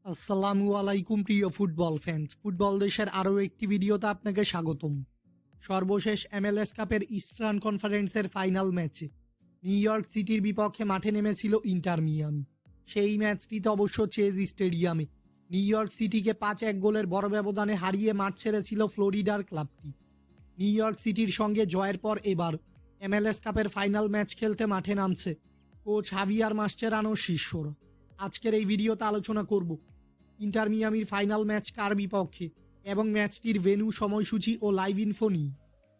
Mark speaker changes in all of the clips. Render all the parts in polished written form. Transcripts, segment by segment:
Speaker 1: আসসালামু আলাইকুম প্রিয় ফুটবল ফ্যান্স। ফুটবল দেশের আরও একটি ভিডিওতে আপনাকে স্বাগতম। সর্বশেষ MLS কাপের ইস্টার্ন কনফারেন্সের ফাইনাল ম্যাচে নিউ ইয়র্ক সিটির বিপক্ষে মাঠে নেমেছিল ইন্টার মিয়ামি। সেই ম্যাচটিতে অবশ্য চেজ স্টেডিয়ামে নিউ ইয়র্ক সিটিকে 5-1 গোলের বড় ব্যবধানে হারিয়ে মাঠ ছেড়েছিল ফ্লোরিডার ক্লাবটি। নিউ ইয়র্ক সিটির সঙ্গে জয়ের পর এবার MLS কাপের ফাইনাল ম্যাচ খেলতে মাঠে নামছে কোচ হাভিয়ার মাস্চেরানোর শিষ্যরা। আজকের এই ভিডিওতে আলোচনা করব ইন্টার মিয়ামির ফাইনাল ম্যাচ কার বিপক্ষে এবং ম্যাচটির ভেন্যু, সময়সূচি ও লাইভ ইনফো নিয়ে।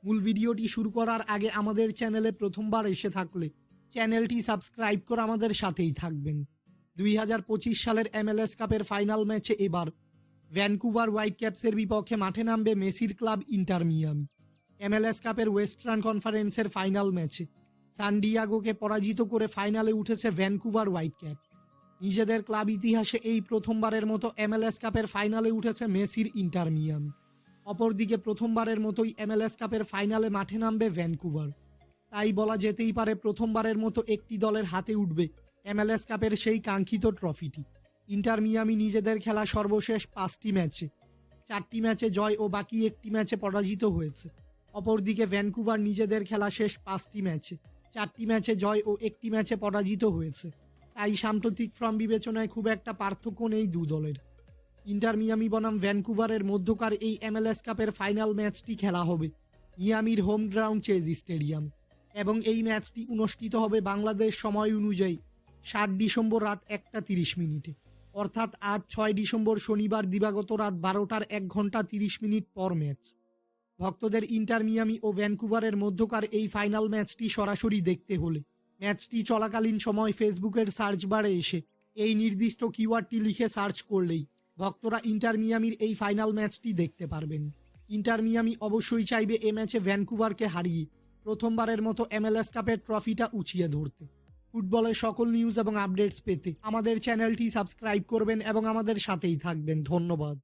Speaker 1: মূল ভিডিওটি শুরু করার আগে আমাদের চ্যানেলে প্রথমবার এসে থাকলে চ্যানেলটি সাবস্ক্রাইব করে আমাদের সাথেই থাকবেন। 2025 সালের MLS কাপের ফাইনাল ম্যাচে এবার ভ্যানকুভার হোয়াইট ক্যাপসের বিপক্ষে মাঠে নামবে মেসির ক্লাব ইন্টার মিয়ামি। MLS কাপের ওয়েস্টার্ন কনফারেন্সের ফাইনাল ম্যাচে সান ডিয়াগোকে পরাজিত করে ফাইনালে উঠেছে ভ্যানকুভার হোয়াইট ক্যাপস। নিজেদের ক্লাব ইতিহাসে এই প্রথমবারের মতো MLS কাপের ফাইনালে উঠেছে মেসির ইন্টার মিয়ামি। অপরদিকে প্রথমবারের মতোই MLS কাপের ফাইনালে মাঠে নামবে ভ্যানকুভার। তাই বলা যেতেই পারে প্রথমবারের মতো একটি দলের হাতে উঠবে MLS কাপের সেই কাঙ্ক্ষিত ট্রফিটি। ইন্টার মিয়ামি নিজেদের খেলা সর্বশেষ 5টি ম্যাচে 4টি ম্যাচে জয় ও বাকি একটি ম্যাচে পরাজিত হয়েছে। অপরদিকে ভ্যানকুভার নিজেদের খেলা শেষ 5টি ম্যাচে 4টি ম্যাচে জয় ও একটি ম্যাচে পরাজিত হয়েছে। তাই সাম্প্রতিক ফর্ম বিবেচনায় খুব একটা পার্থক্য নেই দু দলের। ইন্টার মিয়ামি বনাম ভ্যানকুভারের মধ্যকার এই MLS কাপের ফাইনাল ম্যাচটি খেলা হবে মিয়ামির হোম গ্রাউন্ড চেজ স্টেডিয়াম এবং এই ম্যাচটি অনুষ্ঠিত হবে বাংলাদেশ সময় অনুযায়ী 7 ডিসেম্বর রাত 1টা 30 মিনিটে, অর্থাৎ আজ 6 ডিসেম্বর শনিবার দিবাগত রাত 12টার 1 ঘন্টা 30 মিনিট পর ম্যাচ। ভক্তদের ইন্টার মিয়ামি ও ভ্যানকুভারের মধ্যকার এই ফাইনাল ম্যাচটি সরাসরি দেখতে হলে ম্যাচটি চলাকালীন সময় ফেসবুকের সার্চ বারে এসে এই নির্দিষ্ট কিওয়ার্ডটি লিখে সার্চ করলেই ভক্তরা ইন্টার মিয়ামির এই ফাইনাল ম্যাচটি দেখতে পারবেন। ইন্টার মিয়ামি অবশ্যই চাইবে এ ম্যাচে ভ্যানকুভারকে হারিয়ে প্রথমবারের মতো MLS কাপের ট্রফিটা উঁচিয়ে ধরতে। ফুটবলের সকল নিউজ এবং আপডেটস পেতে আমাদের চ্যানেলটি সাবস্ক্রাইব করবেন এবং আমাদের সাথেই থাকবেন। ধন্যবাদ।